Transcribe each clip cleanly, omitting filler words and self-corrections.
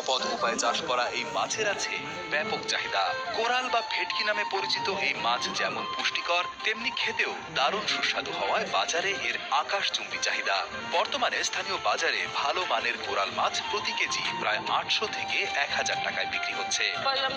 নিরাপদ উপায়ে চাষ করা এই মাছের আছে ব্যাপক চাহিদা। কোরাল বা ভেটকি নামে পরিচিত এই মাছ যেমন পুষ্টিকর, তেমনি খেতেও দারুণ সুস্বাদু হওয়ায় বাজারে এর আকাশচুম্বী চাহিদা। বর্তমানে স্থানীয় বাজারে ভালো মানের কোরাল মাছ প্রতি কেজি প্রায় 800 থেকে 1000 টাকায় বিক্রি হচ্ছে।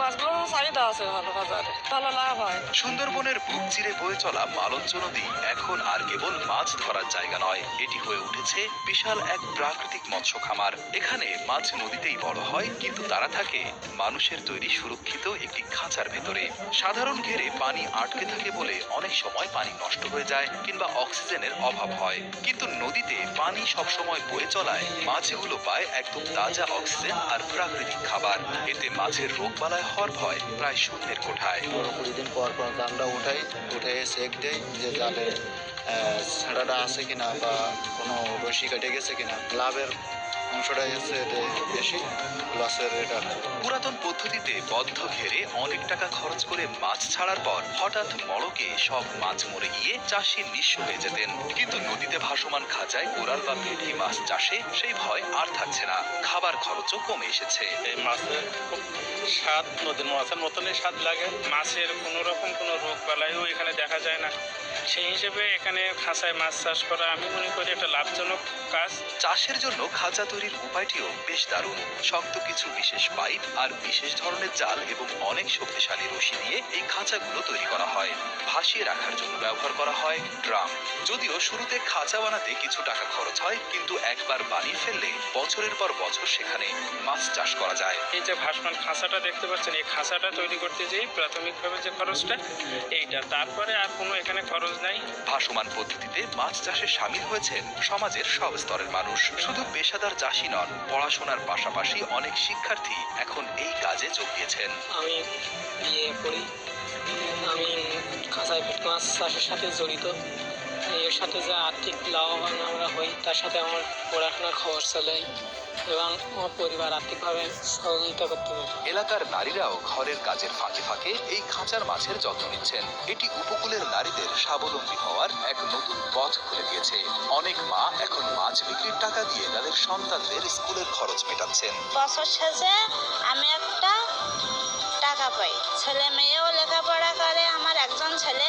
মাছগুলো চাহিদা আছে ভালো, বাজারে ভালো লাভ হয়। সুন্দরবনের বুক চিরে বয়ে চলা মালঞ্চ নদী এখন আর কেবল মাছ ধরার জায়গা নয়, এটি হয়ে উঠেছে বিশাল এক প্রাকৃতিক মৎস্য খামার। এখানে মাছ নদীতেই বড় হয়, কিন্তু তারা থাকে মানুষের তৈরি সুরক্ষিত একটি খাঁচার ভেতরে। সাধারণ ঘেরে পানি আটকে থাকে বলে অনেক সময় পানি নষ্ট হয়ে যায় কিংবা অক্সিজেনের অভাব হয়, কিন্তু নদীতে পানি সবসময় বয়ে চলায় মাছগুলো পায় একদম তাজা অক্সিজেন আর প্রাকৃতিক খাবার। এতে মাছের রোগবালাই হওয়ার ভয় প্রায় শূন্যের কোঠায়। 15-20 দিন পর পর জালটা উঠে চেক দেয় যে জালে ছাড়াটা আছে কিনা বা কোনো রশি কেটে গেছে কিনা। লাভের অংশটা এসে বেশি, লসের এটা। পুরাতন পদ্ধতিতে বদ্ধ ঘেরে অনেক টাকা খরচ করে মাছ ছাড়ার পর হঠাৎ মড়কে সব মাছ মরে গিয়ে চাষি নিঃস্ব হয়ে যেতেন। কিন্তু নদীতে ভাসমান খাঁচায় কোরাল বা ভেটকি মাছ চাষে সেই ভয় আর থাকছে না, খাবার খরচও কমে এসেছে। এই মাছের খুব স্বাদ নদীর মাছের মতনই স্বাদ লাগে। মাছের কোনো রকম কোনো রোগ বালাইও এখানে দেখা যায় না। সেই হিসেবে এখানে খাঁচায় মাছ চাষ করা আমি মনে করি একটা লাভজনক কাজ। চাষের জন্য খাঁচা তৈরির উপায়টিও বেশ দারুণ। শক্ত কিছু বিশেষ পাইপ আর বিশেষ ধরনের জাল এবং অনেক শক্তিশালী রশি দিয়ে এই খাঁচাগুলো তৈরি করা হয়। ভাসিয়ে রাখার জন্য ব্যবহার করা হয় ড্রাম। যদিও শুরুতে খাঁচা বানাতে কিছু টাকা খরচ হয়, কিন্তু একবার বানিয়ে ফেললে বছরের পর বছর সেখানে মাছ চাষ করা যায়। এই যে ভাসমান খাঁচাটা দেখতে পাচ্ছেন, এই খাঁচাটা তৈরি করতে যেই প্রাথমিকভাবে যে খরচটা এইটা, তারপরে আর কোনো এখানে খরচ নাই। ভাসমান পদ্ধতিতে মাছ চাষে সামিল হয়েছেন সমাজের সব স্তরের মানুষ। শুধু পেশাদার চাষী নন, পড়াশোনার পাশাপাশি অনেক শিক্ষার্থী এখন এই কাজে যোগ দিয়েছেন। আমি বিয়ে করি, আমি খাঁচায় ভেটকি মাছ চাষের সাথে জড়িত। এর সাথে যে আর্থিক লাভবান আমরা হই, তার সাথে আমার পড়াশোনার খরচ চালাই এবং আমার পরিবার আর্থিকভাবে সহযোগিতা করতে পারে। এলাকার নারীরাও ঘরের কাজের ফাঁকে ফাঁকে এই খাঁচার মাছের যত্ন নিচ্ছেন। এটি উপকূলের নারীদের স্বাবলম্বী হওয়ার এক নতুন পথ খুলে দিয়েছে। অনেক মা এখন মাছ বিক্রির টাকা দিয়ে তাদের সন্তানদের স্কুলের খরচ মেটাচ্ছেন। বছর শেষে আমি একটা টাকা পাই, ছেলে মেয়েও লেখাপড়া করে। আমার একজন ছেলে,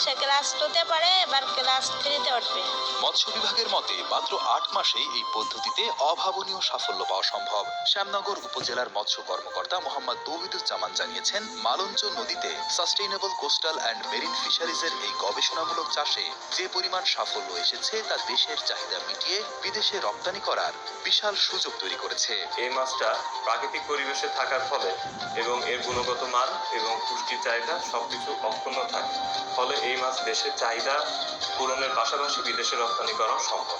সে ক্লাস 2-তে পড়ে, এবার ক্লাস 3-তে উঠবে। মৎস্য বিভাগের মতে মাত্র 8 মাসেই এই পদ্ধতিতে অভাবনীয় সাফল্য পাওয়া সম্ভব। শ্যামনগর উপজেলার মৎস্য কর্মকর্তা মোহাম্মদ তৌহিদুজ্জামান জানিয়েছেন, মালঞ্চ নদীতে সাস্টেইনেবল কোস্টাল অ্যান্ড মেরিন ফিশারিজের এই গবেষণামূলক চাষে যে পরিমাণ সাফল্য এসেছে তা দেশের চাহিদা মিটিয়ে বিদেশে রপ্তানি করার বিশাল সুযোগ তৈরি করেছে। এই মাছটা প্রাকৃতিক পরিবেশে থাকার ফলে এবং এর গুণগত মান এবং পুষ্টির চাহিদা সবকিছু অক্ষুণ্ণ থাকে, ফলে এই মাছ দেশের চাহিদা পূরণের পাশাপাশি বিদেশে রপ্তানি করা সম্ভব।